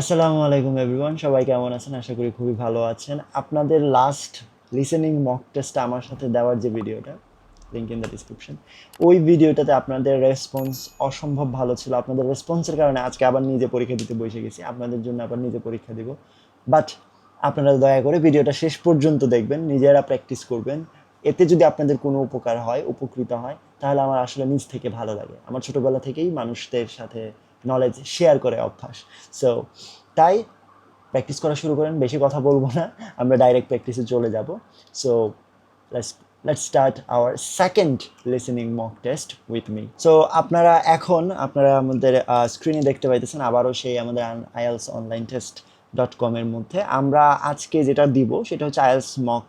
আসসালামু আলাইকুম এভরিওয়ান, সবাই কেমন আছেন? আশা করি খুবই ভালো আছেন। আপনাদের লাস্ট লিসেনিং মক টেস্টটা আমার সাথে দেওয়ার যে ভিডিওটা, লিংক ইন দ্য ডিসক্রিপশন, ওই ভিডিওটাতে আপনাদের রেসপন্স অসম্ভব ভালো ছিল। আপনাদের রেসপন্সের কারণে আজকে আবার নিজে পরীক্ষা দিতে বসে গেছি, আপনাদের জন্য আবার নিজে পরীক্ষা দিব। বাট আপনারা দয়া করে ভিডিওটা শেষ পর্যন্ত দেখবেন, নিজেরা প্র্যাকটিস করবেন। এতে যদি আপনাদের কোনো উপকার হয়, উপকৃত হয়, তাহলে আমার আসলে নিজ থেকে ভালো লাগে। আমার ছোটবেলা থেকেই মানুষদের সাথে নলেজ শেয়ার করে অভ্যাস। সো তাই প্র্যাকটিস করা শুরু করেন, বেশি কথা বলবো না, আমরা ডাইরেক্ট প্র্যাকটিসে চলে যাব। So let's let's start our second listening mock test with me. So আপনারা আমাদের স্ক্রিনে দেখতে পাইতেছেন আবারও সেই আমাদের আইএলস অনলাইন টেস্ট .com-এর মধ্যে আমরা আজকে যেটা দিব সেটা হচ্ছে আইএলস মক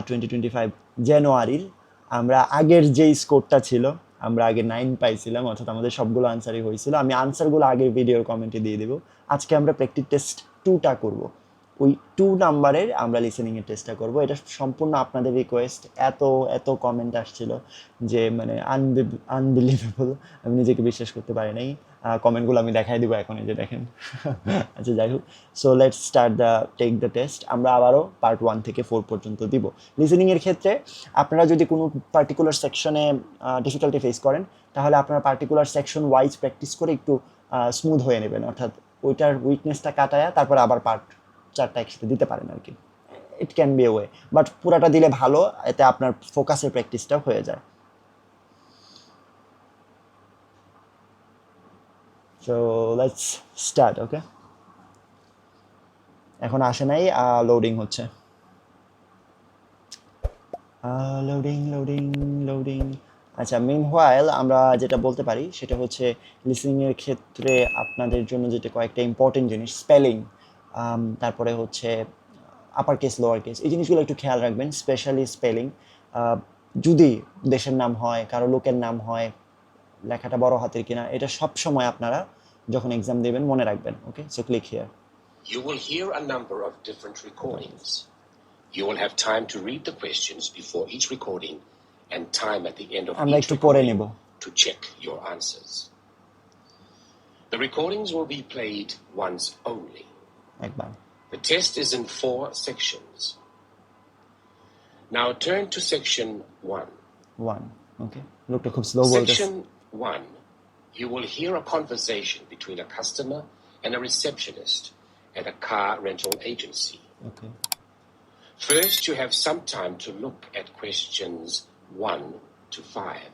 2025 জানুয়ারির। আমরা আগের যেই স্কোরটা ছিল, আমরা আগে 9 পাইছিলাম, অর্থাৎ আমাদের সবগুলো আনসারই হয়েছিল। আমি আনসারগুলো আগের ভিডিওর কমেন্টে দিয়ে দেবো। আজকে আমরা প্র্যাকটিস টেস্ট 2টা করব। ওই 2 নাম্বারের আমরা লিসেনিংয়ের টেস্টটা করব। এটা সম্পূর্ণ আপনাদের রিকোয়েস্ট। এত এত কমেন্ট আসছিল যে মানে আনবিলিভেবল, আমি নিজেকে বিশ্বাস করতে পারি নাই। কমেন্টগুলো আমি দেখাই দিব এখন, এই যে দেখেন। আচ্ছা, যাই হোক, so let's start take the test. আমরা আবারও পার্ট 1 থেকে 4 পর্যন্ত দিব। লিসেনিংয়ের ক্ষেত্রে আপনারা যদি কোনো পার্টিকুলার সেকশনে ডিফিকাল্টি ফেস করেন, তাহলে আপনারা পার্টিকুলার সেকশন ওয়াইজ প্র্যাকটিস করে একটু স্মুথ হয়ে নেবেন, অর্থাৎ ওইটার উইকনেসটা কাটায়া তারপর আবার পার্ট 4টা একসাথে দিতে পারেন আর কি। It can B a way, but পুরাটা দিলে ভালো, এতে আপনার ফোকাসের প্র্যাকটিসটাও হয়ে যায়। So let's start. ওকে, এখন আসে নাই, লোডিং হচ্ছে। Loading loading loading. আচ্ছা, মিনহোয়াইল আমরা যেটা বলতে পারি সেটা হচ্ছে লিসেনিংয়ের ক্ষেত্রে আপনাদের জন্য যেটা কয়েকটা ইম্পর্টেন্ট জিনিস, স্পেলিং, তারপরে হচ্ছে আপার কেস লোয়ার কেস, এই জিনিসগুলো একটু খেয়াল রাখবেন, স্পেশালি স্পেলিং। যদি দেশের নাম হয়, কারো লোকের নাম হয়, লেখাটা বড় হাতের কিনা, এটা সব সময় আপনারা যখন এক্সাম দেবেন মনে রাখবেন। Okay, so click here. You will hear a number of different recordings. You will have time to read the questions before each recording and time at the end of আমরা each একটু পড়ে recording নেব। to check your answers. The recordings will be played once only. একবার। The test is in 4 sections. Now turn to section 1. 1, ওকে, লোকটা খুব slow বলতেছে। Section 1, you will hear a conversation between a customer and a receptionist at a car rental agency. Okay, First, you have some time to look at questions 1 to 5.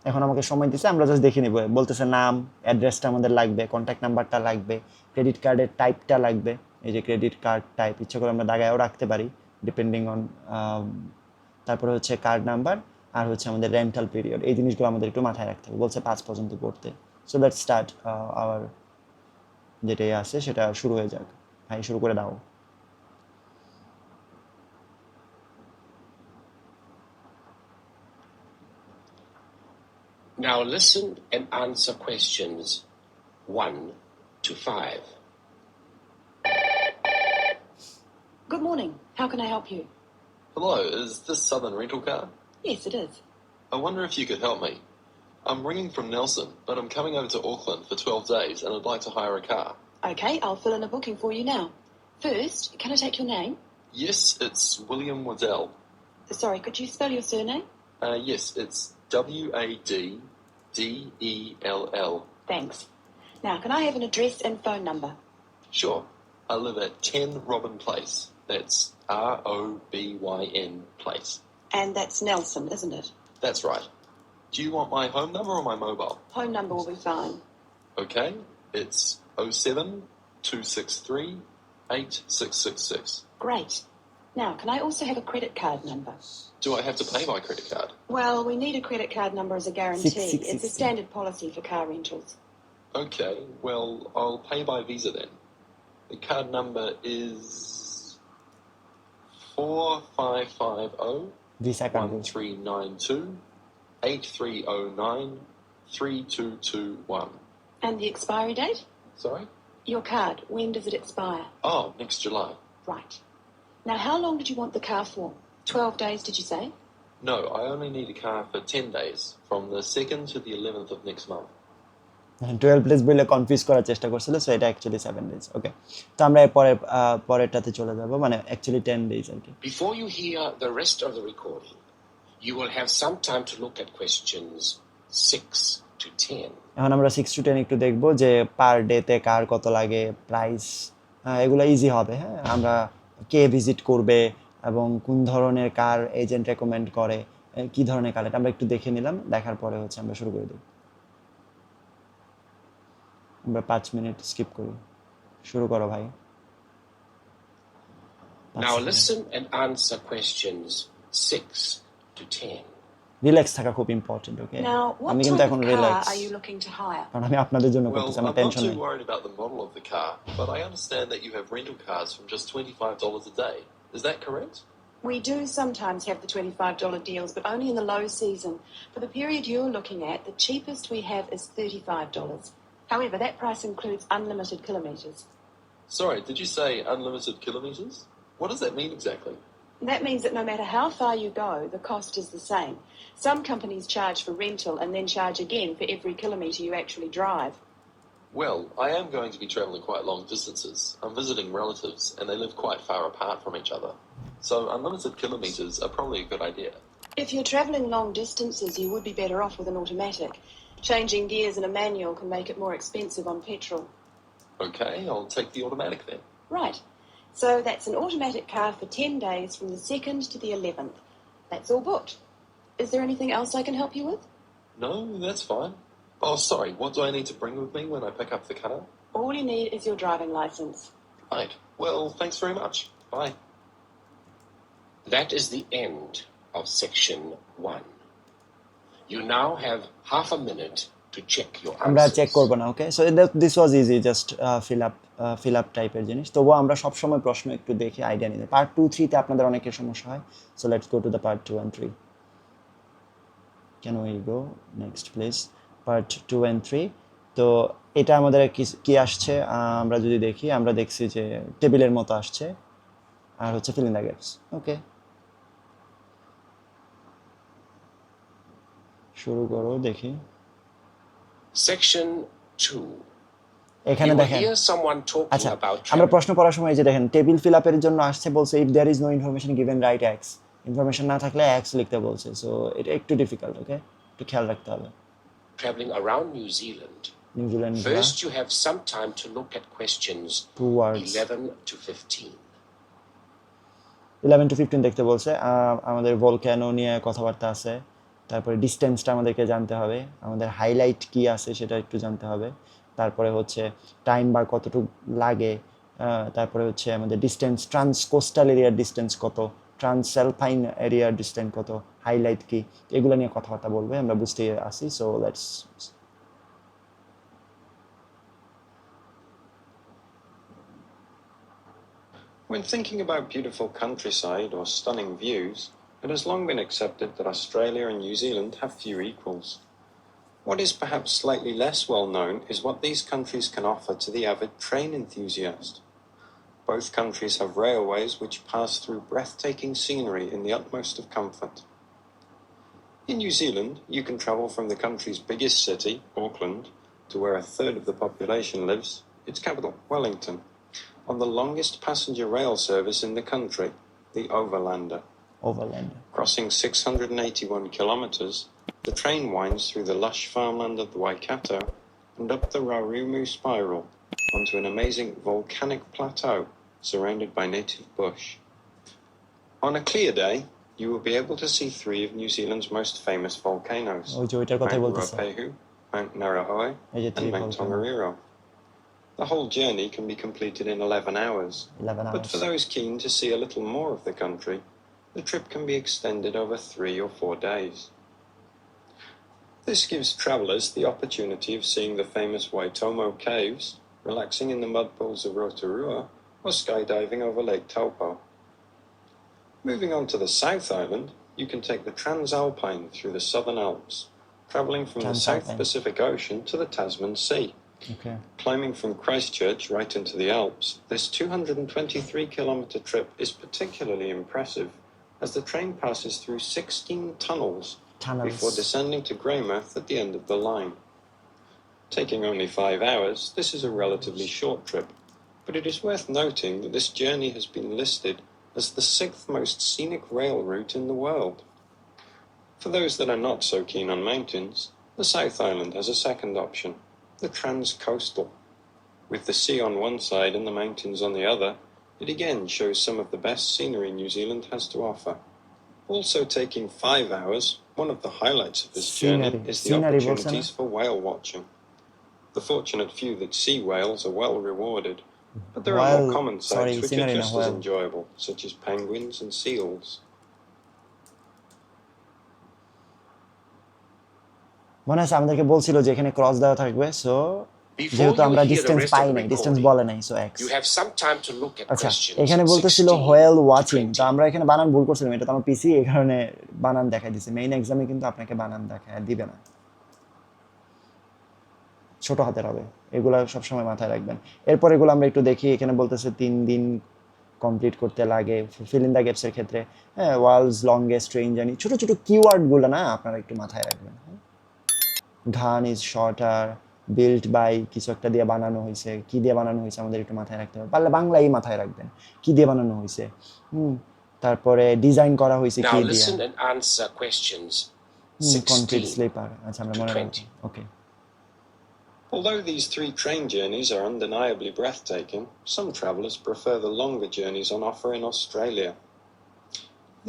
এখন আমাকে সময় দিছে, আমরা just দেখে নিব। বলতেছে নাম, অ্যাড্রেসটা আমাদের লাগবে, কন্ট্যাক্ট নাম্বারটা লাগবে, ক্রেডিট কার্ডের টাইপটা লাগবে। এই যে ক্রেডিট কার্ড টাইপ, ইচ্ছা করে আমরা দাগায়ও রাখতে পারি ডিপেন্ডিং অন। তারপরে হচ্ছে কার্ড নাম্বার, আর হচ্ছে আমাদের রেন্টাল পিরিয়ড। এই জিনিসগুলো আমাদের একটু মাথায় রাখতে হবে। বলছে 5 পর্যন্ত পড়তে। সো লেটস স্টার্ট আওয়ার, যেটাই আছে সেটা শুরু হয়ে যাক। ভাই শুরু করে দাও। Now listen and answer questions 1 to 5. Good morning. How can I help you? Hello, is this Southern Rental Car? Yes, it is. I wonder if you could help me. I'm ringing from Nelson, but I'm coming over to Auckland for 12 days and I'd like to hire a car. Okay, I'll fill in a booking for you now. First, can I take your name? Yes, it's William Waddell. Sorry, could you spell your surname? Yes, it's Waddell. Thanks. Now, can I have an address and phone number? Sure. I live at 10 Robin Place. That's Robyn Place. And that's Nelson, isn't it? That's right. Do you want my home number or my mobile? Home number will be fine. Okay, it's 07263 8666. Great. Now, can I also have a credit card number? Do I have to pay by credit card? Well, we need a credit card number as a guarantee. 666. It's a standard policy for car rentals. Okay, well, I'll pay by Visa then. The card number is 4550 visa card. 1392 8309 3221. And the expiry date? Sorry? Your card, when does it expire? Oh, next July. Right. Now, how long did you want the car for? 12 days, did you say? No, I only need a car for 10 days, from the 2nd to the 11th of next month. 12 days বলে confuse করার চেষ্টা করছিল, so এটা actually 7 days. ওকে, তো আমরা পরেরটাতে চলে যাব, মানে অ্যাকচুয়ালি 10 ডেজ আর কি। Before you hear the rest of the recording, you will have some time to look at questions 6 to 10. এখন আমরা 6 to 10 একটু দেখব যে পার ডেতে কার কত লাগে, প্রাইস, এগুলো ইজি হবে। হ্যাঁ, আমরা কে ভিজিট করবে এবং কোন ধরনের কার এজেন্ট রেকমেন্ড করে, কি ধরনের কার, এটা আমরা একটু দেখে নিলাম। দেখার পরে হচ্ছে আমরা শুরু করে দেব। আমরা 5 মিনিট স্কিপ করি। শুরু করো ভাই। Now listen and answer questions 6 to 10. Relax থাকা খুব ইম্পর্টেন্ট। ওকে, Now, what আমি কিন্তু type এখন of car relax, are you looking to hire? কারণ আমি আপনাদের জন্য Well, করতেছি, I'm আমার not টেনশন too নেই। worried about the model of the car, but I understand that you have rental cars from just $25 a day. Is that correct? We do sometimes have the $25 deals, but only in the low season. For the period you're looking at, the cheapest we have is $35. However, that price includes unlimited kilometres. Sorry, did you say unlimited kilometres? What does that mean exactly? That means that no matter how far you go, the cost is the same. Some companies charge for rental and then charge again for every kilometre you actually drive. Well, I am going to be travelling quite long distances. I'm visiting relatives, and they live quite far apart from each other. So unlimited kilometres are probably a good idea. If you're travelling long distances, you would be better off with an automatic. Changing gears in a manual can make it more expensive on petrol. Okay, I'll take the automatic then. Right. So that's an automatic car for 10 days from the 2nd to the 11th. That's all booked. Is there anything else I can help you with? No, that's fine. Oh, sorry, what do I need to bring with me when I pick up the car? All you need is your driving licence. Right. Well, thanks very much. Bye. That is the end of section 1. You now have half a minute to check your আমরা check answers. করব না। Okay, so this was easy, just fill up টাইপের জিনিস। তবুও আমরা সবসময় প্রশ্ন একটু দেখে আইডিয়া নিতে। পার্ট 2, 3-তে আপনাদের অনেকের সমস্যা হয়, so let's go to the part 2 and 3. Can we go next please, part 2 and 3। তো এটা আমাদের কি আসছে, আমরা যদি দেখি, আমরা দেখছি যে টেবিলের মতো আসছে, আর হচ্ছে ফিল ইন দ্য গ্যাপস। ওকে, শুরু করো দেখি। Section 2. এখানে You will দেখেন, hear someone talking আচ্ছা, about আমরা travel. প্রশ্ন পড়ার সময় এই যে দেখেন টেবিল ফিল আপের জন্য আসছে, বলছে if there is no information given right X, information না থাকলে এক্স লিখতে বলছে। সো এটা একটু ডিফিকাল্ট। ওকে, একটু খেয়াল রাখতে হবে। Traveling around New Zealand. New Zealand First, you have some time to look at questions 2 words 11 to 15. 11 to 15 দেখতে বলছে। আমাদের ভলক্যানো নিয়ে কথাবার্তা আছে, তারপরে ডিস্টেন্সটা আমাদেরকে জানতে হবে, আমাদের হাইলাইট কি আছে সেটা একটু জানতে হবে, তারপরে হচ্ছে টাইম বা কতটুকু লাগে, তারপরে হচ্ছে আমাদের ডিস্টেন্স, ট্রান্স কোস্টাল এরিয়ার ডিস্টেন্স কত, ট্রান্সঅ্যালপাইন এরিয়ার ডিস্টেন্স কত, হাইলাইট কি, এগুলো নিয়ে কথাবার্তা বলবে, আমরা বুঝতে আসি। So let's When thinking about beautiful countryside or stunning views, it has long been accepted that Australia and New Zealand have few equals. What is perhaps slightly less well known is what these countries can offer to the avid train enthusiast. Both countries have railways which pass through breathtaking scenery in the utmost of comfort. In New Zealand, you can travel from the country's biggest city, Auckland, to where a third of the population lives, its capital, Wellington, on the longest passenger rail service in the country, the Overlander. Crossing 681 kilometres, the train winds through the lush farmland of the Waikato and up the Rarumu Spiral onto an amazing volcanic plateau surrounded by native bush. On a clear day, you will be able to see 3 of New Zealand's most famous volcanoes, Mount Ruapehu, Mount Narahoe, and Mount Tongariro. The whole journey can be completed in 11 hours. But for those keen to see a little more of the country, the trip can be extended over 3 or 4 days. This gives travellers the opportunity of seeing the famous Waitomo Caves, relaxing in the mud pools of Rotorua, or skydiving over Lake Taupo. Moving on to the South Island, you can take the Transalpine through the Southern Alps, travelling from the South Pacific Ocean to the Tasman Sea. Okay. Climbing from Christchurch right into the Alps, this 223-kilometre trip is particularly impressive as the train passes through 16 tunnels before descending to Greymouth at the end of the line. Taking only 5 hours, this is a relatively short trip, but it is worth noting that this journey has been listed as the 6th most scenic rail route in the world. For those that are not so keen on mountains, the South Island has a second option, the Trans-Coastal. With the sea on one side and the mountains on the other, it again shows some of the best scenery New Zealand has to offer. Also taking 5 hours, one of the highlights of this journey is the opportunities for whale watching. The fortunate few that see whales are well rewarded, but there are more common sights which are just as enjoyable, such as penguins and seals. মনে আছে আমাদেরকে বলছিল যে এখানে cross দেওয়া থাকবে, so Before যেহেতু you আমরা hear the distance rest of pi the নাই, ডিসটেন্স recording, বলে নাই, so x. you have some time to look at আচ্ছা, questions এখানে বলতেছিল 16 হোয়েল to ওয়াচিং, তো 20. আমরা এখানে বানান ভুল করছিলাম, এটা তো আমার পিসি, এই কারণে বানান দেখাই দিছে। মেইন এক্সামে কিন্তু আপনাকে বানান দেখায় দিবে না, ছোট হাতের হবে, এগুলো সবসময় মাথায় রাখবেন। এরপর এগুলো আমরা একটু দেখি, এখানে বলতেছে 3 দিন কমপ্লিট করতে লাগে ফিল ইন দ্য গ্যাপসের ক্ষেত্রে। হ্যাঁ, ওয়ার্ল্ডস লংগেস্ট ট্রেন জার্নি, ছোট ছোট কিওয়ার্ডগুলো না আপনারা একটু মাথায় রাখবেন। ঘান ইজ শর্টার, বিল্ট বাই কিছু একটা দিয়ে বানানো হয়েছে, কি দিয়ে বানানো হয়েছে আমাদের একটু মাথায় রাখতে হবে, পারলে বাংলাই মাথায় রাখবেন কি দিয়ে বানানো হয়েছে। তারপরে ডিজাইন করা হয়েছে কি Now দিয়ে, listen and answer questions concrete 16 sleeper. আচ্ছা, আমরা to মনে 20. রাখবো, ওকে। Although these 3 train journeys are undeniably breathtaking, some travellers prefer the longer journeys on offer in Australia.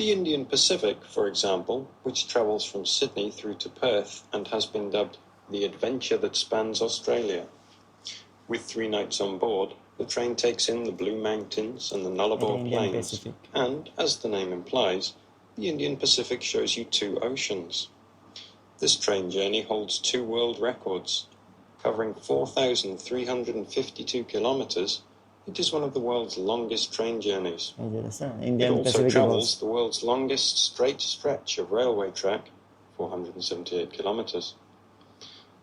The Indian Pacific, for example, which travels from Sydney through to Perth and has been dubbed the adventure that spans Australia. With 3 nights on board, the train takes in the Blue Mountains and the Nullarbor Indian Plains, Pacific. and, as the name implies, the Indian Pacific shows you 2 oceans. This train journey holds 2 world records. Covering 4,352 kilometers, it is one of the world's longest train journeys. It also travels the world's longest straight stretch of railway track, 478 kilometers.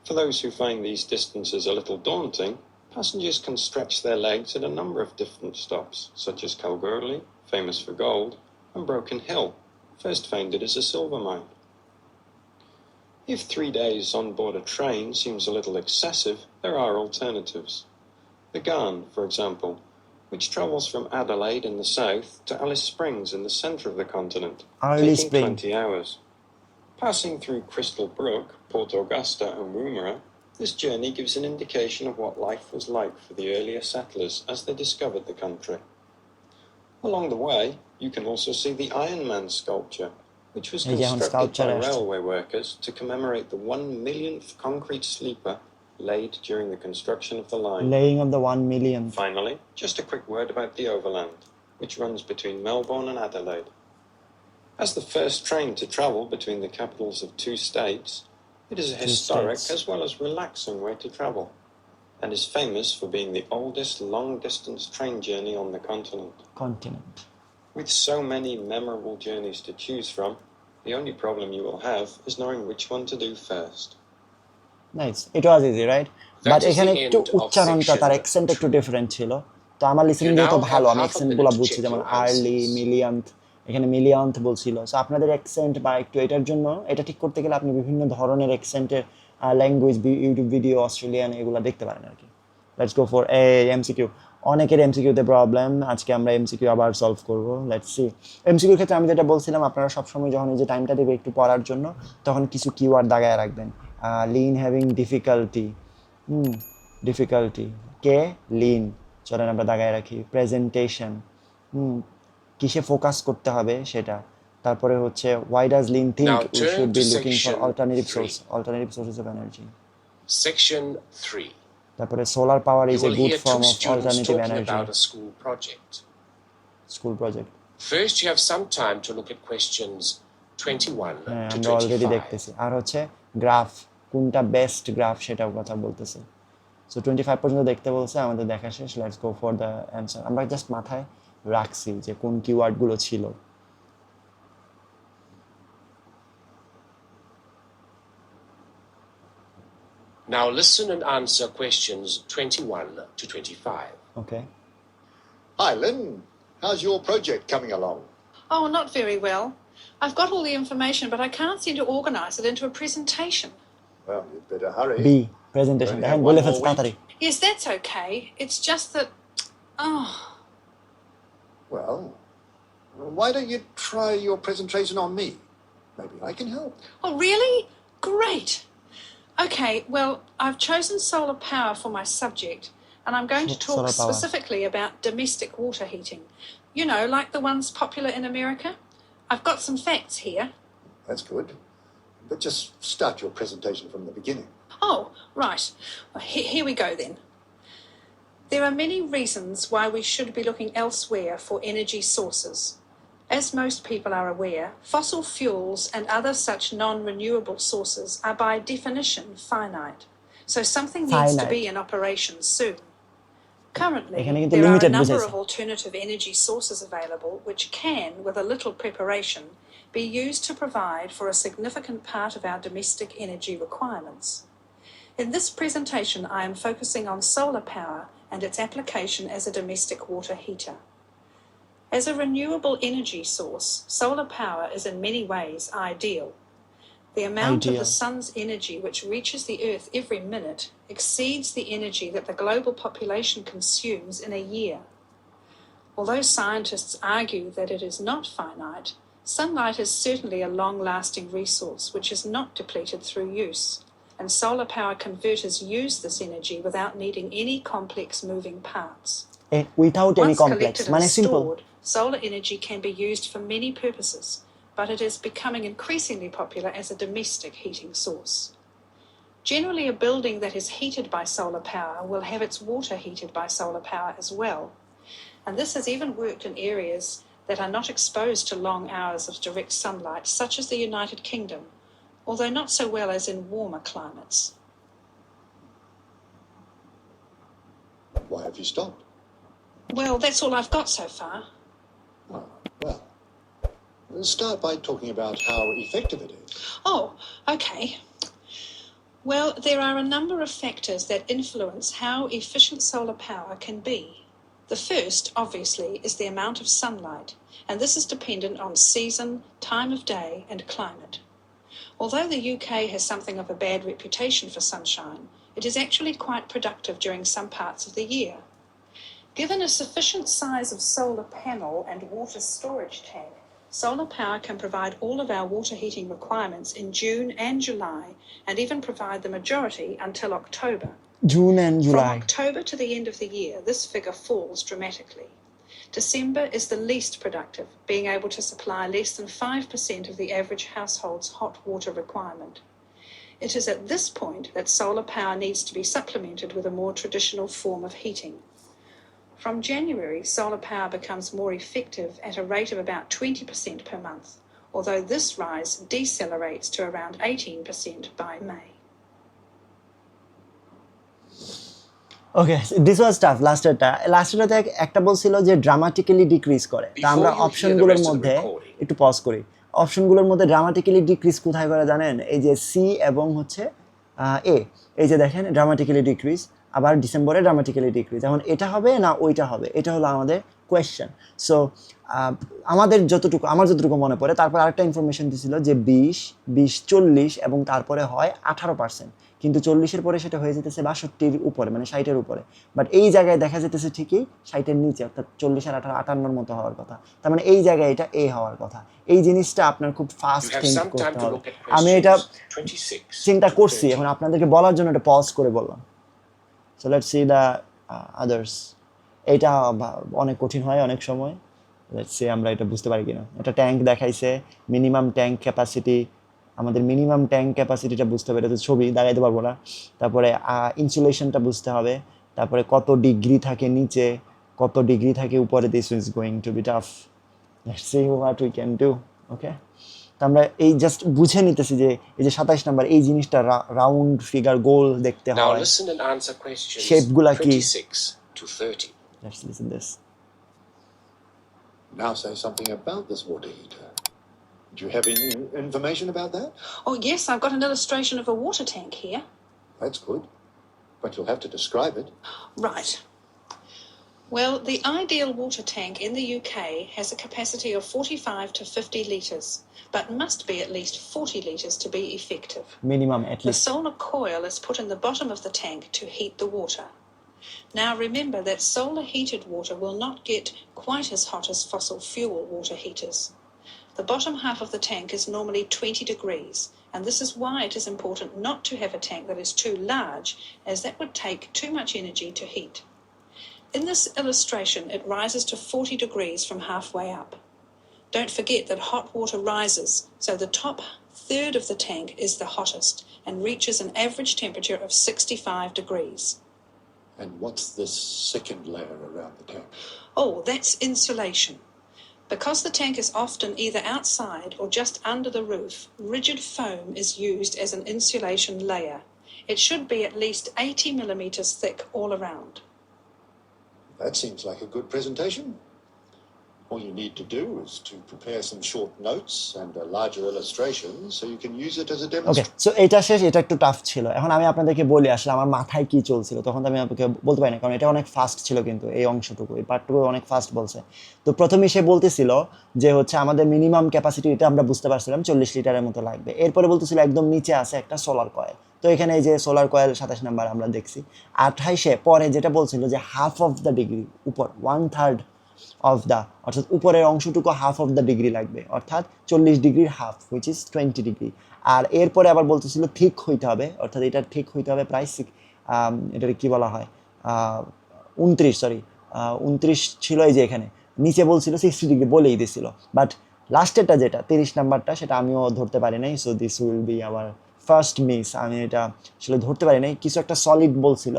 For those who find these distances a little daunting, passengers can stretch their legs at a number of different stops, such as Kalgoorlie, famous for gold, and Broken Hill, first founded as a silver mine. If 3 days on board a train seems a little excessive, there are alternatives. The Garn, for example, which travels from Adelaide in the south to Alice Springs in the centre of the continent, taking 20 hours. Passing through Crystal Brook, Port Augusta and Woomera, this journey gives an indication of what life was like for the earlier settlers as they discovered the country. Along the way, you can also see the Iron Man sculpture, which was constructed by railway workers to commemorate the 1 millionth concrete sleeper laid during the construction of the line. Laying of the 1 millionth. Finally, just a quick word about the Overland, which runs between Melbourne and Adelaide. As the first train to travel between the capitals of 2 states, it is a historic as well as relaxing way to travel, and is famous for being the oldest long-distance train journey on the continent. With so many memorable journeys to choose from, the only problem you will have is knowing which one to do first. Nice. It was easy, right? But এখানে একটু উচ্চারণটা তার accent একটু different ছিল, তো আমার listening তো ভালো, আমি অ্যাকসেন্টগুলো বুঝছি, যেমন আর্লি, মিলিয়ন্থ, এখানে মিলিয়ন্থ বলছিল। সো আপনাদের অ্যাকসেন্ট বা একটু এটার জন্য এটা ঠিক করতে গেলে আপনি বিভিন্ন ধরনের অ্যাকসেন্টের ল্যাঙ্গুয়েজ ইউটিউব ভিডিও অস্ট্রেলিয়ান এগুলো দেখতে পারেন আর কি। Let's go for MCQ. অনেকের এমসিকিউতে প্রবলেম, আজকে আমরা এমসিকিউ আবার সলভ করব। Let's see. এমসিকিউর ক্ষেত্রে আমি যেটা বলছিলাম, আপনারা সবসময় যখন এই যে টাইমটা দেবে একটু পড়ার জন্য, তখন কিছু কিওয়ার্ড দাগায় রাখবেন। লিন হ্যাভিং ডিফিকাল্টি, ডিফিকাল্টি কে লিন, চলেন আমরা দাগায় রাখি। প্রেজেন্টেশন, কিসে ফোকাস করতে হবে সেটা। তারপরে হচ্ছে why does Lin think we should be looking for alternative sources of energy. Section 3. তারপরে solar power is You a will good hear form 2 of students alternative talking energy. about a school project. School project. First, you have some time to look at questions 21 হ্যাঁ, to আমরা already 25. দেখতেছি। আর হচ্ছে graph, কোনটা best graph সেটাও কথা বলতেছে। So 25 পর্যন্ত দেখতে বলছে, আমাদের দেখা শেষ। Let's go for the answer. আমরা জাস্ট মাথায় রাখছি যে কোন কিওয়ার্ডগুলো ছিল। Now listen and answer questions 21 to 25. Okay. Hi, Lynn. How's your project coming along? Oh, not very well. I've got all the information, but I can't seem to organise it into a presentation. Well, you'd better hurry. B, presentation Only দেখেন have বলে one ফেলছে more week. তাড়াতাড়ি Yes, that's okay. It's just that. Oh, Well, why don't you try your presentation on me? Maybe I can help. oh, really? Great. Okay, well, I've chosen solar power for my subject, and I'm going to talk Solar power. specifically about domestic water heating. You know, like the ones popular in America. I've got some facts here. That's good. But just start your presentation from the beginning. Oh, right. Well, here we go then. There are many reasons why we should be looking elsewhere for energy sources. As most people are aware, fossil fuels and other such non-renewable sources are by definition finite, so something needs to be Finite. in operation soon. Currently, এখানে কিন্তু there are a limited number বুঝাইছে of alternative energy sources available which can, with a little preparation, be used to provide for a significant part of our domestic energy requirements. In this presentation, I am focusing on solar power and its application as a domestic water heater. As a renewable energy source, solar power is in many ways ideal. The amount of the sun's energy which reaches the earth every minute exceeds the energy that the global population consumes in a year. Although scientists argue that it is not finite, sunlight is certainly a long-lasting resource which is not depleted through use, and solar power converters use this energy without needing any complex moving parts. Without any Once complex collected and মানে simple stored, solar energy can be used for many purposes, but it is becoming increasingly popular as a domestic heating source. Generally, a building that is heated by solar power will have its water heated by solar power as well, and this has even worked in areas that are not exposed to long hours of direct sunlight, such as the United Kingdom, although not so well as in warmer climates. Why have you stopped? Well, that's all I've got so far. Oh, well. Start by talking about how effective it is. Oh, okay. Well, there are a number of factors that influence how efficient solar power can be. The first, obviously, is the amount of sunlight, and this is dependent on season, time of day, and climate. Although the UK has something of a bad reputation for sunshine, it is actually quite productive during some parts of the year. Given a sufficient size of solar panel and water storage tank, solar power can provide all of our water heating requirements in June and July, and even provide the majority until October. June end From July October to the end of the year, this figure falls dramatically. December is the least productive, being able to supply less than 5% of the average household's hot water requirement. It is at this point that solar power needs to be supplemented with a more traditional form of heating. From January, solar power becomes more effective at a rate of about 20% per month, although this rise decelerates to around 18% by May. Okay this was tough লাস্টেরটা একটা বলছিল যে dramatically decrease করে তা আমরা Before you hear the অপশনগুলোর rest of the মধ্যে recording. একটু pause করি অপশনগুলোর মধ্যে ড্রামাটিক্যালি ডিক্রিজ কোথায় করে জানেন এই যে সি এবং হচ্ছে এ এই যে দেখেন ড্রামাটিক্যালি ডিক্রিজ আবার ডিসেম্বরে ড্রামাটিক্যালি ডিক্রিজ এখন এটা হবে না ওইটা হবে এটা হলো আমাদের কোয়েশ্চেন সো আমার যতটুকু মনে পড়ে তারপর আরেকটা ইনফরমেশন দিছিল যে 20, 40 এবং তারপরে হয় 18%, কিন্তু 40-এর পরে সেটা হয়ে যেতেছে 62-র উপরে মানে 60-এর উপরে, বাট এই জায়গায় দেখা যেতেছে ঠিকই 60-এর নিচে অর্থাৎ 40 আর 18 58-র মতো হওয়ার কথা, তার মানে এই জায়গায় এটা এ হওয়ার কথা। এই জিনিসটা আপনার খুব fast You have think some করতে time to হবে। look at আমি এটা questions 26 চিন্তা to করছি 30. এখন আপনাদেরকে বলার জন্য এটা পজ করে বললাম। So let's see the others. এটা অনেক কঠিন হয় অনেক সময়, লেটস সি আমরা এটা বুঝতে পারি কিনা। এটা ট্যাঙ্ক দেখাইছে, মিনিমাম ট্যাঙ্ক ক্যাপাসিটি, আমাদের মিনিমাম ট্যাঙ্ক ক্যাপাসিটিটা বুঝতে হবে, এটা তো ছবি দাঁড়াইতে পারবো না। তারপরে ইনসুলেশনটা বুঝতে হবে, তারপরে কত ডিগ্রি থাকে নিচে, কত ডিগ্রি থাকে উপরে, this is going to be tough. Let's see what we can do. Okay, তো আমরা এই জাস্ট বুঝে নিতেছি যে এই যে 27 নাম্বার এই জিনিসটা রাউন্ড ফিগার গোল দেখতে Now হয়। listen and answer questions শেপগুলা কি? 26 to 30. Let's listen this. Now say something about this water heater. Do you have any information about that? Oh, yes, I've got an illustration of a water tank here. That's good. But you'll have to describe it. Right. Well, the ideal water tank in the UK has a capacity of 45 to 50 litres, but must be at least 40 litres to be effective. Minimum at The least. solar coil is put in the bottom of the tank to heat the water. Now remember that solar heated water will not get quite as hot as fossil fuel water heaters. The bottom half of the tank is normally 20 degrees, and this is why it is important not to have a tank that is too large, as that would take too much energy to heat. In this illustration, it rises to 40 degrees from halfway up. Don't forget that hot water rises, so the top third of the tank is the hottest and reaches an average temperature of 65 degrees. And what's this second layer around the tank? Oh, that's insulation. Because the tank is often either outside or just under the roof, rigid foam is used as an insulation layer. It should be at least 80 millimetres thick all around. That seems like a good presentation. All you need to do is to prepare some short notes and a larger illustration so you can use it as a okay, demonstration. So এটা শেষ, এটা একটু tough ছিল। এখন আমি আপনাদেরকে বলি আসলে আমার মাথায় কি চলছিল, তখন তো আমি আপনাকে বলতে পারি না, কারণ এটা অনেক ফাস্ট ছিল, কিন্তু এই অংশটুকু, এই পার্টটুকু অনেক ফাস্ট বলছে। তো প্রথমেই সে বলতেছিল যে হচ্ছে আমাদের মিনিমাম ক্যাপাসিটি, এটা আমরা বুঝতে পারছিলাম 40 লিটারের মতো লাগবে। এরপরে বলতেছিল একদম নিচে আছে একটা সোলার কয়েল। তো এখানে এই যে সোলার কয়েল 27 নাম্বার আমরা দেখছি। 28 পরে যেটা বলছিল যে হাফ অফ দ্য ডিগ্রি, উপর 1/3 অফ দ্য, অর্থাৎ উপরের অংশটুকু হাফ অফ দ্য ডিগ্রি লাগবে, অর্থাৎ 40 ডিগ্রির হাফ, হুইচ ইজ 20 ডিগ্রি। আর এরপরে আবার বলতেছিল ঠিক হইতে হবে, অর্থাৎ এটা ঠিক হইতে হবে প্রায় এটাকে কী বলা হয়, 29 ছিল এই যে এখানে, নিচে বলছিল 60 ডিগ্রি বলেই দিছিল। বাট লাস্টেরটা যেটা 30 নাম্বারটা, সেটা আমিও ধরতে পারি নাই। So this will be our first miss. আমি এটা আসলে ধরতে পারি নাই, কিছু একটা সলিড বলছিল।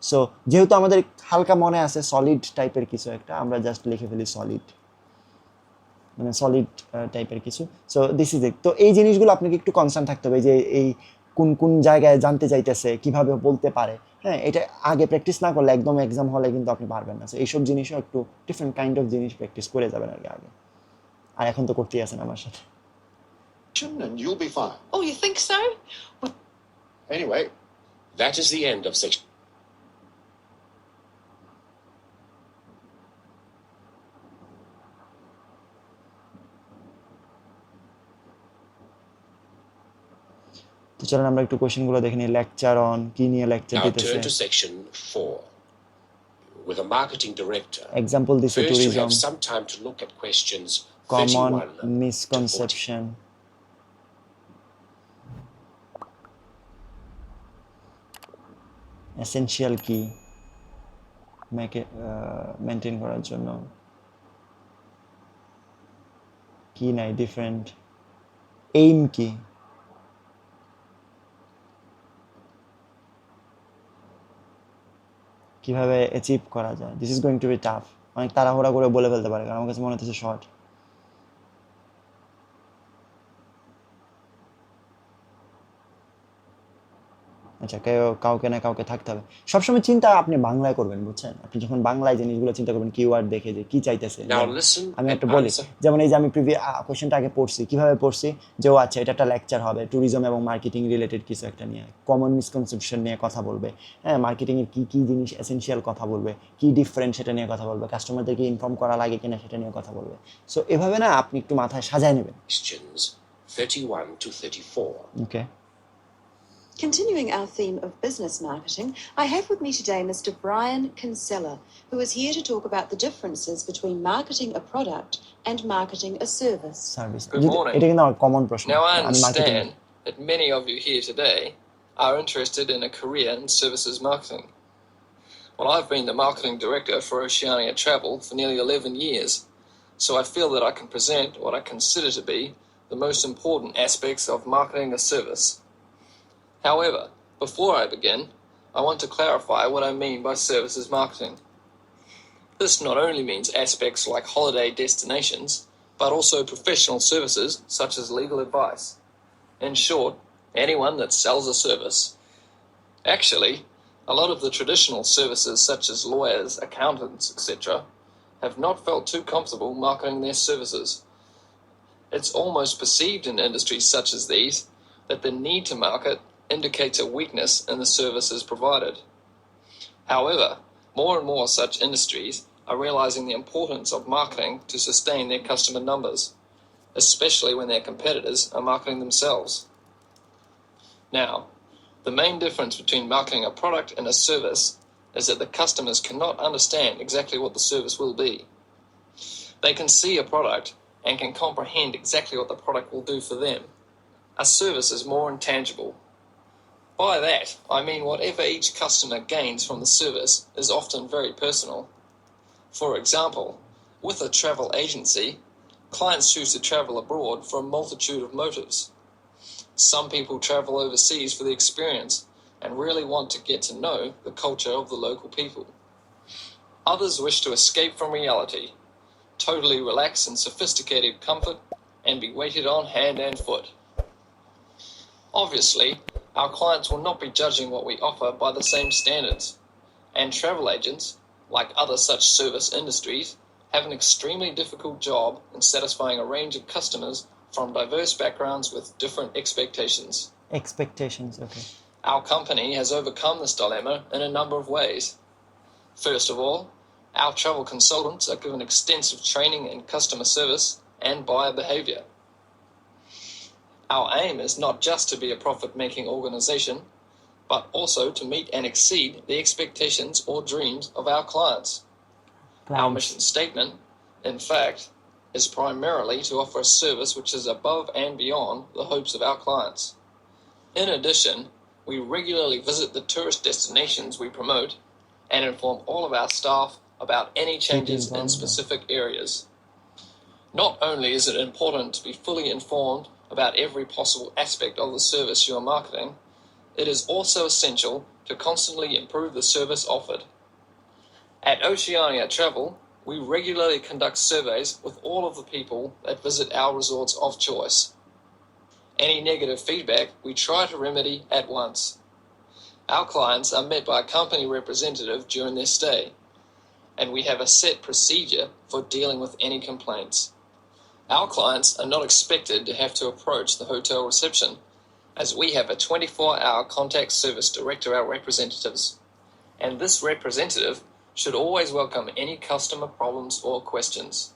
সো যেহেতু আমাদের হালকা মনে আছে সলিড টাইপের কিছু একটা, আমরা জাস্ট লিখে ফেলি সলিড, মানে সলিড টাইপের কিছু। So this is it. তো এই জিনিসগুলো আপনাকে একটু কনসার্ন থাকতে হবে, যে এই কোন কোন জায়গায় জানতে চাইতেছে, কিভাবে বলতে পারে। হ্যাঁ, এটা আগে প্র্যাকটিস না করলে একদম এক্সাম হলে কিন্তু আপনি পারবেন না। সো এইসব জিনিসও একটু ডিফারেন্ট কাইন্ড অফ জিনিস প্র্যাকটিস করে যাবেন আগে। আর এখন তো করতেই আছেন আমার সাথে। And you'll be fine. Oh, you think so? Anyway, That is the end of section. তো চলেন আমরা একটু কোশ্চেনগুলো দেখে নিই। লেকচার অন, কি নিয়ে লেকচার Now দিতেছে। turn to section 4. With a marketing director, example দিছে first you tourism, have some time to look at questions common 31 to 40. Misconception, essential কি মেনটেন করার জন্য, কি নাই ডিফারেন্ট, এইম কি, কিভাবে অ্যাচিভ করা যায়। This is going to be tough. অনেক তাড়াহুড়া করে বলে ফেলতে পারে, কারণ আমার কাছে মনে হচ্ছে শর্ট। আচ্ছা, কাউকে না কাউকে থাকতে হবে। সবসময় চিন্তা আপনি বাংলায় করবেন, বুঝছেন? আপনি যখন বাংলায় জিনিসগুলো চিন্তা করবেন, কিওয়ার্ড দেখে যে কি চাইতেছে। Now listen আমি and একটা বলি, answer. যেমন এই যে আমি কোয়েশ্চেনটা আগে পড়ছি, কিভাবে পড়ছি, যে ও আচ্ছা এটা একটা লেকচার হবে ট্যুরিজম এবং মার্কেটিং রিলেটেড কিছু একটা নিয়ে, কমন মিসকনসেপশন নিয়ে কথা বলবে। হ্যাঁ, মার্কেটিংয়ের কী কী জিনিস এসেনশিয়াল কথা বলবে, কী ডিফারেন্ট সেটা নিয়ে কথা বলবে, কাস্টমারদেরকে ইনফর্ম করা লাগে কিনা সেটা নিয়ে কথা বলবে। সো এভাবে না আপনি একটু মাথায় সাজায় নেবেন। Questions 31 to 34. Okay, Continuing our theme of business marketing, I have with me today Mr. Brian Kinsella, who is here to talk about the differences between marketing a product and marketing a service. Service. Good morning. এটা কিন্তু আমার common প্রশ্ন। Now, I আমি marketing, understand that many of you here today are interested in a career in services marketing. Well, I've been the marketing director for Oceania Travel for nearly 11 years, so I feel that I can present what I consider to be the most important aspects of marketing a service. However, before I begin, I want to clarify what I mean by services marketing. This not only means aspects like holiday destinations, but also professional services such as legal advice. In short, anyone that sells a service. Actually, a lot of the traditional services such as lawyers, accountants, etc. have not felt too comfortable marketing their services. It's almost perceived in industries such as these that the need to market indicates a weakness in the services provided. However, more and more such industries are realizing the importance of marketing to sustain their customer numbers, especially when their competitors are marketing themselves. Now, the main difference between marketing a product and a service is that the customers cannot understand exactly what the service will be. They can see a product and can comprehend exactly what the product will do for them. A service is more intangible. By that, I mean whatever each customer gains from the service is often very personal. For example, with a travel agency, clients choose to travel abroad for a multitude of motives. Some people travel overseas for the experience and really want to get to know the culture of the local people. Others wish to escape from reality, totally relax in sophisticated comfort, and be waited on hand and foot. Obviously, our clients will not be judging what we offer by the same standards, and travel agents, like other such service industries, have an extremely difficult job in satisfying a range of customers from diverse backgrounds with different expectations. Expectations, okay. Our company has overcome this dilemma in a number of ways. First of all, our travel consultants are given extensive training in customer service and buyer behavior. Our aim is not just to be a profit-making organization, but also to meet and exceed the expectations or dreams of our clients. Our mission statement, in fact, is primarily to offer a service which is above and beyond the hopes of our clients. In addition, we regularly visit the tourist destinations we promote and inform all of our staff about any changes in specific areas. Not only is it important to be fully informed about every possible aspect of the service you are marketing, it is also essential to constantly improve the service offered. At Oceania Travel, we regularly conduct surveys with all of the people that visit our resorts of choice. Any negative feedback we try to remedy at once. Our clients are met by a company representative during their stay, and we have a set procedure for dealing with any complaints. Our clients are not expected to have to approach the hotel reception, as we have a 24-hour contact service direct to our representatives, and this representative should always welcome any customer problems or questions.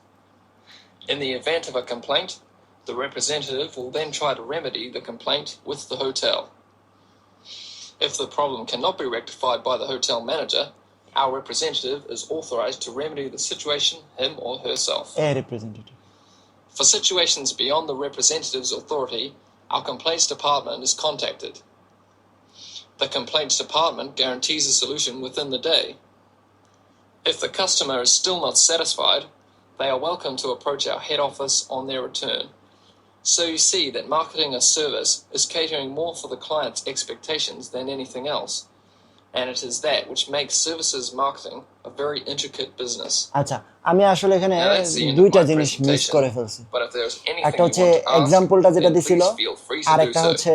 In the event of a complaint, the representative will then try to remedy the complaint with the hotel. If the problem cannot be rectified by the hotel manager, our representative is authorized to remedy the situation him or herself. A representative. For situations beyond the representative's authority, our complaints department is contacted. The complaints department guarantees a solution within the day. If the customer is still not satisfied, they are welcome to approach our head office on their return. So you see that marketing a service is catering more for the client's expectations than anything else, and it is that which makes services marketing a very intricate business. আচ্ছা, আমি আসলে এখানে Now that's the end of দুইটা my জিনিস miss presentation, করে ফেলছি। but if there's একটা anything you হচ্ছে want to ask, এক্সাম্পলটা যেটা then দিছিল, please feel free to আর do একটা so. হচ্ছে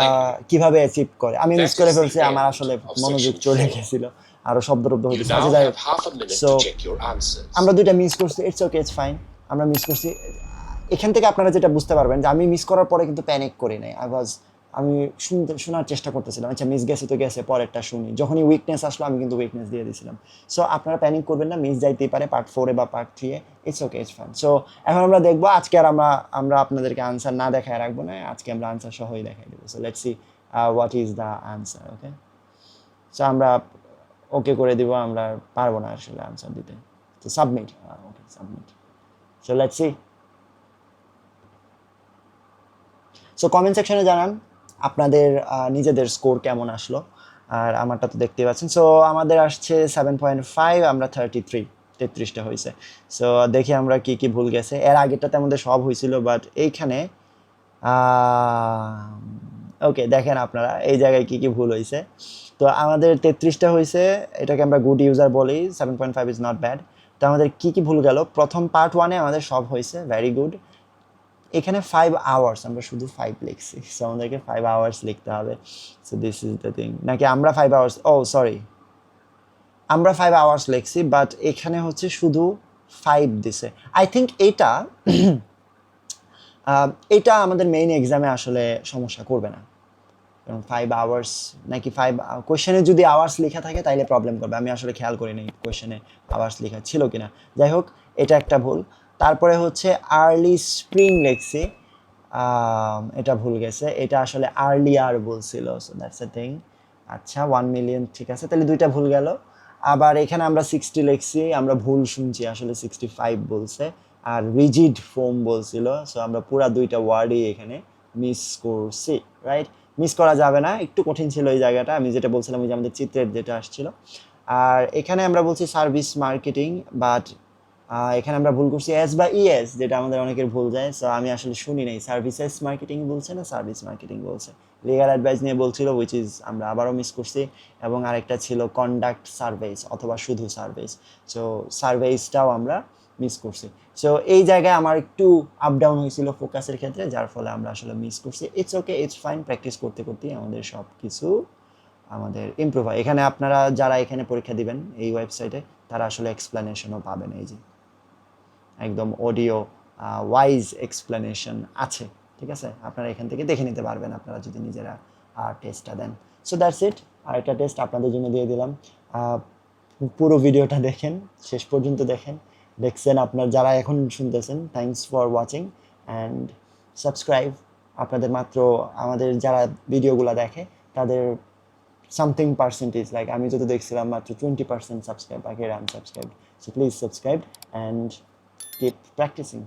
Thank you. কিভাবে অ্যাচিভ করে। আমি মিস That করে is ফেলছি, the আমার end আসলে of মনোযোগ section চলে 4. গেছিল, আরো শব্দরব্দ You হইতেছে। now আচ্ছা যাই have half a minute so to check your answers. আমরা দুইটা মিস করছি, ইটস ওকে, ইটস ফাইন, আমরা মিস করছি। এখান থেকে আপনারা যেটা বুঝতে পারবেন যে আমি মিস করার পরে কিন্তু প্যানিক করি নাই। আমি শোনার চেষ্টা করতেছিলাম, আচ্ছা মিস গেছে তো গেছে, পরেরটা শুনি। যখনই উইকনেস আসলো আমি কিন্তু উইকনেস দিয়ে দিয়েছিলাম। সো আপনারা প্যানিক করবেন না, মিস যাইতেই পারে পার্ট 4 বা part 3 it's okay, it's fine. So এখন আমরা দেখবো, আজকে আর আমরা আপনাদেরকে আনসার না দেখায় রাখবো না, আজকে আমরা আনসার সহই দেখাই দেবো। So let's see what is the answer. Okay, so আমরা ওকে করে দিব, আমরা পারবো না আসলে আনসার দিতে। তো submit, okay submit. So let's see. So comment সেকশনে জানান আপনাদের নিজেদের স্কোর কেমন আসলো, আর আমারটা তো দেখতেই পাচ্ছেন। সো আমাদের আসছে 7.5, আমরা 33টা হয়েছে। সো দেখি আমরা কি কি ভুল গেছে। এর আগেরটাতে আমাদের সব হয়েছিল, বাট এইখানে ওকে দেখেন আপনারা এই জায়গায় কি কি ভুল হয়েছে। তো আমাদের 33টা হয়েছে, এটাকে আমরা গুড ইউজার বলি। 7.5 ইজ নট ব্যাড। তো আমাদের কি কি ভুল গেল, প্রথম পার্ট 1-এ আমাদের সব হয়েছে, ভেরি গুড। এখানে 5 আওয়ার্স, আমরা শুধু 5 লিখছি। সো আমাদেরকে 5 আওয়ার্স লিখতে হবে। So this is the thing. নাকি আমরা 5 আওয়ার্স, সরি, আমরা 5 আওয়ার্স লিখছি, বাট এখানে হচ্ছে শুধু 5 দিছে। আই থিঙ্ক এটা আমাদের মেইন এক্সামে আসলে সমস্যা করবে না। কারণ 5 আওয়ার্স নাকি 5 কোয়েশ্চেনে যদি আওয়ার্স লেখা থাকে তাইলে প্রবলেম করবে। আমি আসলে খেয়াল করিনি কোয়েশ্চেনে আওয়ার্স লেখা ছিল কিনা। যাই হোক, এটা একটা ভুল। তারপরে হচ্ছে আর্লি স্প্রিং লেখছি, এটা ভুল গেছে, এটা আসলে আর্লিয়ার বলছিল, সো দ্যাটস এ থিং। আচ্ছা 1 মিলিয়ন, ঠিক আছে, তাহলে দুইটা ভুল গেল। আবার এখানে আমরা 60 লিখছি, আমরা ভুল শুনছি, আসলে 65 বলছে, আর রিজিড ফোম বলছিল, সো আমরা পুরা দুইটা ওয়ার্ডই এখানে মিস করছি, রাইট? মিস করা যাবে না, একটু কঠিন ছিল এই জায়গাটা, আমি যেটা বলছিলাম ওই যে আমাদের চিত্রের যেটা আসছিল। আর এখানে আমরা বলছি সার্ভিস মার্কেটিং, বাট এখানে আমরা ভুল করছি এস বা ইএস, যেটা আমাদের অনেকের ভুল যায়। সো আমি আসলে শুনি নাই সার্ভিসেস মার্কেটিং বলছে না সার্ভিস মার্কেটিং বলছে। লিগাল অ্যাডভাইস নিয়ে বলছিল, উইচ ইজ আমরা আবারও মিস করছি। এবং আরেকটা ছিল কন্ডাক্ট সার্ভিস অথবা শুধু সার্ভিস, সো সার্ভিসটাও আমরা মিস করছি। সো এই জায়গায় আমার একটু আপ ডাউন হয়েছিল ফোকাসের ক্ষেত্রে, যার ফলে আমরা আসলে মিস করছি। It's okay, it's fine, practice করতে করতেই আমাদের সব কিছু আমাদের ইমপ্রুভ হয়। এখানে আপনারা যারা এখানে পরীক্ষা দিবেন এই ওয়েবসাইটে, তারা আসলে এক্সপ্লেনেশনও পাবেন, এই যে একদম অডিও ওয়াইজ এক্সপ্লেনেশন আছে, ঠিক আছে? আপনারা এখান থেকে দেখে নিতে পারবেন আপনারা যদি নিজেরা টেস্টটা দেন। সো দ্যাটস ইট, আর একটা টেস্ট আপনাদের জন্য দিয়ে দিলাম। পুরো ভিডিওটা দেখেন, শেষ পর্যন্ত দেখছেন আপনার যারা এখন শুনতেছেন, thanks for watching and subscribe. আপনাদের মাত্র আমাদের যারা ভিডিওগুলো দেখে তাদের সামথিং পার্সেন্টেজ, লাইক আমি যত দেখছিলাম মাত্র 20% সাবস্ক্রাইব, বাকিরা unsubscribe. So please subscribe and keep practicing.